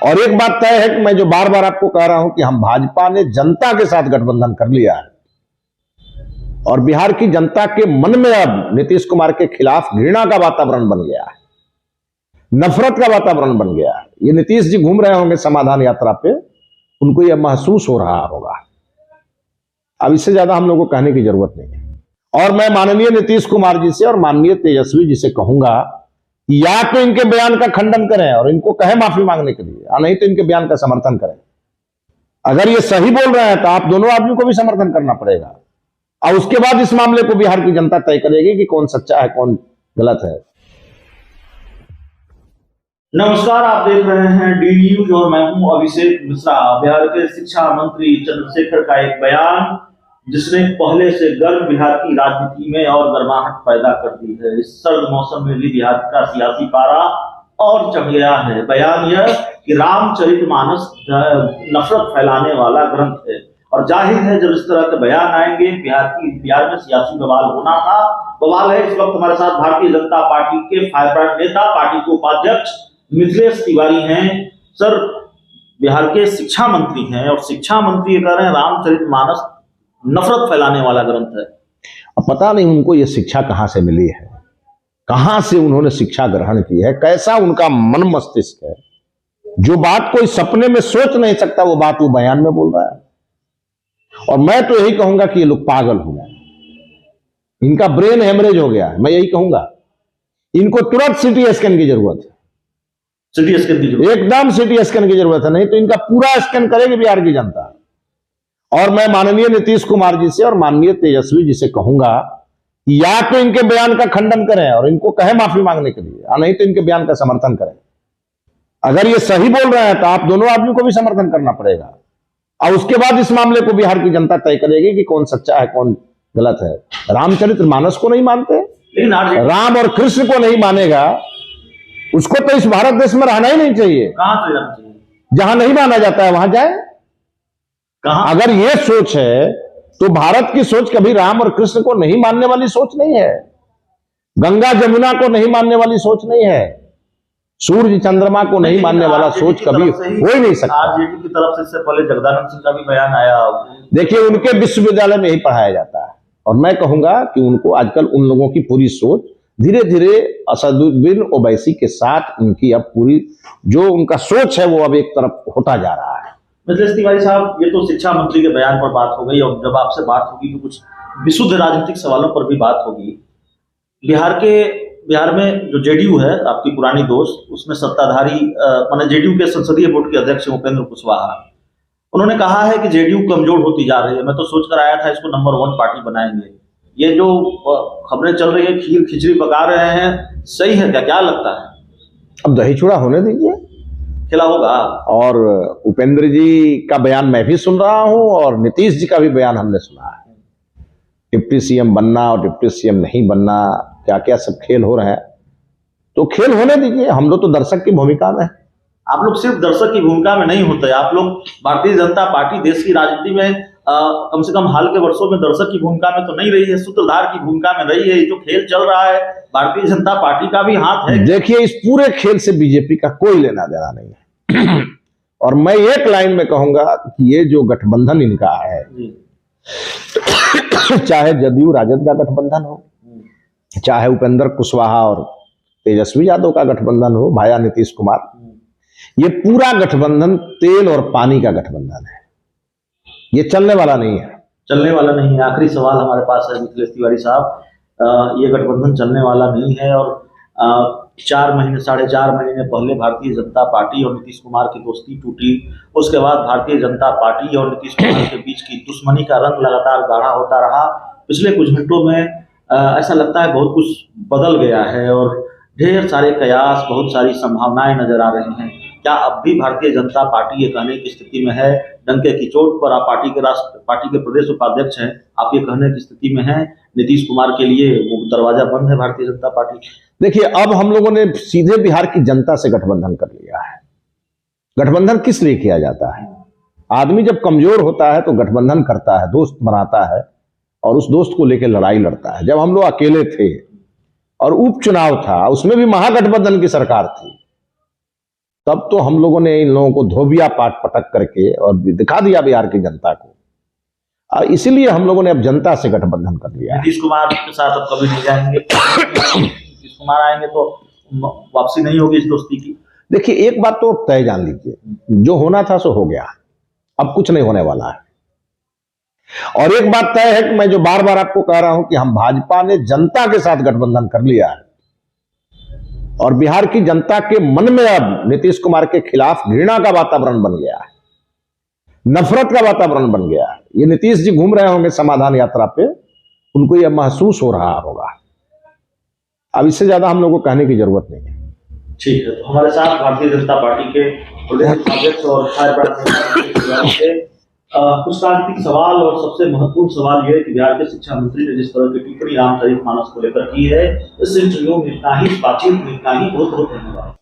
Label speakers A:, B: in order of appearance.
A: और एक बात तय है कि मैं जो बार बार आपको कह रहा हूं कि हम भाजपा ने जनता के साथ गठबंधन कर लिया है और बिहार की जनता के मन में अब नीतीश कुमार के खिलाफ घृणा का वातावरण बन गया है, नफरत का वातावरण बन गया है। ये नीतीश जी घूम रहे होंगे समाधान यात्रा पे, उनको यह महसूस हो रहा होगा। अब इससे ज्यादा हम लोगों को कहने की जरूरत नहीं है। और मैं माननीय नीतीश कुमार जी से और माननीय तेजस्वी जी से कहूंगा, या तो इनके बयान का खंडन करें और इनको कहें माफी मांगने के लिए, या नहीं तो इनके बयान का समर्थन करें। अगर ये सही बोल रहे हैं तो आप दोनों आदमी को भी समर्थन करना पड़ेगा और उसके बाद इस मामले को बिहार की जनता तय करेगी कि कौन सच्चा है कौन गलत है।
B: नमस्कार, आप देख रहे हैं डी न्यूज और मैं हूं अभिषेक मिश्रा। बिहार के शिक्षा मंत्री चंद्रशेखर का एक बयान जिसने पहले से गर्म बिहार की राजनीति में और गर्माहट पैदा कर दी है। इस सर्द मौसम में भी बिहार का सियासी पारा और चढ़ गया है। बयान यह कि रामचरितमानस नफरत फैलाने वाला ग्रंथ है और जाहिर है जब इस तरह के बयान आएंगे बिहार में सियासी बवाल होना था। बवाल है। इस वक्त हमारे साथ भारतीय जनता पार्टी के फायरब्रांड नेता, पार्टी के उपाध्यक्ष मिथिलेश तिवारी हैं। सर, बिहार के शिक्षा मंत्री हैं और शिक्षा मंत्री ये कह रहे हैं रामचरितमानस नफरत फैलाने वाला ग्रंथ है।
A: अब पता नहीं उनको ये शिक्षा कहां से मिली है, कहां से उन्होंने शिक्षा ग्रहण की है, कैसा उनका मन मस्तिष्क है। जो बात कोई सपने में सोच नहीं सकता वो बात वो बयान में बोल रहा है। और मैं तो यही कहूंगा कि ये लोग पागल हो गए, इनका ब्रेन हेमरेज हो गया है। मैं यही कहूंगा इनको तुरंत सीटी स्कैन की जरूरत है,
B: सिटी स्कैन की जरूरत,
A: एकदम सिटी स्कैन की जरूरत है, नहीं तो इनका पूरा स्कैन करेगी बिहार की जनता। और मैं माननीय नीतीश कुमार जी से और माननीय तेजस्वी जी से कहूंगा, या तो इनके बयान का खंडन करें और इनको कहें माफी मांगने के लिए, या नहीं तो इनके बयान का समर्थन करें। अगर ये सही बोल रहे हैं तो आप दोनों आदमी को भी समर्थन करना पड़ेगा और उसके बाद इस मामले को बिहार की जनता तय करेगी कि कौन सच्चा है कौन गलत है। रामचरितमानस को नहीं मानते,
B: लेकिन
A: राम और कृष्ण को नहीं मानेगा, उसको तो इस भारत देश में रहना ही नहीं चाहिए।
B: कहां से जाना चाहिए?
A: जहां नहीं माना जाता है वहां जाए।
B: कहां?
A: अगर ये सोच है तो भारत की सोच कभी राम और कृष्ण को नहीं मानने वाली सोच नहीं है, गंगा जमुना को नहीं मानने वाली सोच नहीं है, सूर्य चंद्रमा को नहीं मानने वाला सोच कभी हो ही नहीं सकता।
B: आरजेडी की तरफ से इससे पहले जगदानंद सिंह का भी बयान आया।
A: देखिए, उनके विश्वविद्यालय में ही पढ़ाया जाता है और मैं कहूंगा कि उनको आजकल उन लोगों की पूरी सोच धीरे धीरे असदुद्दीन ओवैसी के साथ उनकी अब पूरी जो उनका सोच है वो अब एक तरफ होता जा रहा है।
B: मिथिलेश तिवारी साहब, ये तो शिक्षा मंत्री के बयान पर बात हो गई और जब आपसे बात होगी तो कुछ विशुद्ध राजनीतिक सवालों पर भी बात होगी। बिहार में जो जेडीयू है, आपकी पुरानी दोस्त, उसमें सत्ताधारी माने जेडीयू के संसदीय बोर्ड के अध्यक्ष उपेंद्र कुशवाहा, उन्होंने कहा है कि जेडीयू कमजोर होती जा रही है। मैं तो सोच कर आया था इसको नंबर 1 पार्टी बनाएंगे। ये जो खबरें चल रही है, खीर खिचड़ी पका रहे हैं, सही है क्या लगता है?
A: अब दही चूड़ा होने दीजिए,
B: खेला होगा। और
A: उपेंद्र जी का बयान मैं भी सुन रहा हूं और नीतीश जी का भी बयान हमने सुना है। डिप्टी सीएम बनना और डिप्टी सीएम नहीं बनना, क्या क्या सब खेल हो रहे हैं, तो खेल होने दीजिए। हम लोग तो दर्शक की भूमिका में।
B: आप लोग सिर्फ दर्शक की भूमिका में नहीं होते, आप लोग भारतीय जनता पार्टी देश की राजनीति में कम से कम हाल के वर्षों में दर्शक की भूमिका में तो नहीं रही है, सूत्रधार की भूमिका में रही है। जो खेल चल रहा है, भारतीय जनता पार्टी का भी हाथ है।
A: देखिए, इस पूरे खेल से बीजेपी का कोई लेना देना नहीं है। और मैं एक लाइन में कहूंगा कि ये जो गठबंधन इनका है, चाहे जदयू राजद का गठबंधन हो, चाहे उपेंद्र कुशवाहा और तेजस्वी यादव का गठबंधन हो भाया नीतीश कुमार, ये पूरा गठबंधन तेल और पानी का गठबंधन है। ये चलने वाला नहीं है,
B: चलने वाला नहीं है। आखिरी सवाल हमारे पास है मिथिलेश तिवारी साहब, ये गठबंधन चलने वाला नहीं है और 4 महीने 4.5 महीने पहले भारतीय जनता पार्टी और नीतीश कुमार की दोस्ती टूटी। उसके बाद भारतीय जनता पार्टी और नीतीश कुमार के बीच की दुश्मनी का रंग लगातार गाढ़ा होता रहा। पिछले कुछ घंटों में ऐसा लगता है बहुत कुछ बदल गया है और ढेर सारे कयास, बहुत सारी संभावनाएं नजर आ रही हैं। क्या अब भी भारतीय जनता पार्टी ये कहने की स्थिति में है, डंके की चोट पर, आप पार्टी के प्रदेश उपाध्यक्ष हैं, आप ये कहने की स्थिति में हैं नीतीश कुमार के लिए वो दरवाजा बंद है भारतीय जनता पार्टी?
A: देखिए, अब हम लोगों ने सीधे बिहार की जनता से गठबंधन कर लिया है। गठबंधन किस लिए किया जाता है? आदमी जब कमजोर होता है तो गठबंधन करता है, दोस्त बनाता है और उस दोस्त को लेकर लड़ाई लड़ता है। जब हम लोग अकेले थे और उपचुनाव था, उसमें भी महागठबंधन की सरकार थी, तब तो हम लोगों ने इन लोगों को धोबिया पाट पटक करके और दिखा दिया बिहार की जनता को। इसीलिए हम लोगों ने अब जनता से गठबंधन कर लिया है।
B: नीतीश कुमार के साथ अब कभी नहीं जाएंगे। नीतीश कुमार आएंगे तो वापसी नहीं होगी इस दोस्ती की।
A: देखिए, एक बात तो तय जान लीजिए, जो होना था सो हो गया, अब कुछ नहीं होने वाला है। और एक बात तय है कि मैं जो बार बार आपको कह रहा हूं कि हम भाजपा ने जनता के साथ गठबंधन कर लिया है और बिहार की जनता के मन में अब नीतीश कुमार के खिलाफ घृणा का वातावरण बन गया है, नफरत का वातावरण बन गया है। ये नीतीश जी घूम रहे होंगे समाधान यात्रा पे, उनको यह महसूस हो रहा होगा। अब इससे ज्यादा हम लोगों को कहने की जरूरत नहीं है।
B: ठीक है, तो हमारे साथ भारतीय जनता पार्टी के प्रदेश अध्यक्ष और कुछ राजनीतिक सवाल, और सबसे महत्वपूर्ण सवाल यह है कि बिहार के शिक्षा मंत्री ने जिस तरह की टिप्पणी रामचरितमानस को लेकर की है, इस इंटरव्यू में इतना ही, बातचीत में इतना ही। बहुत बहुत धन्यवाद।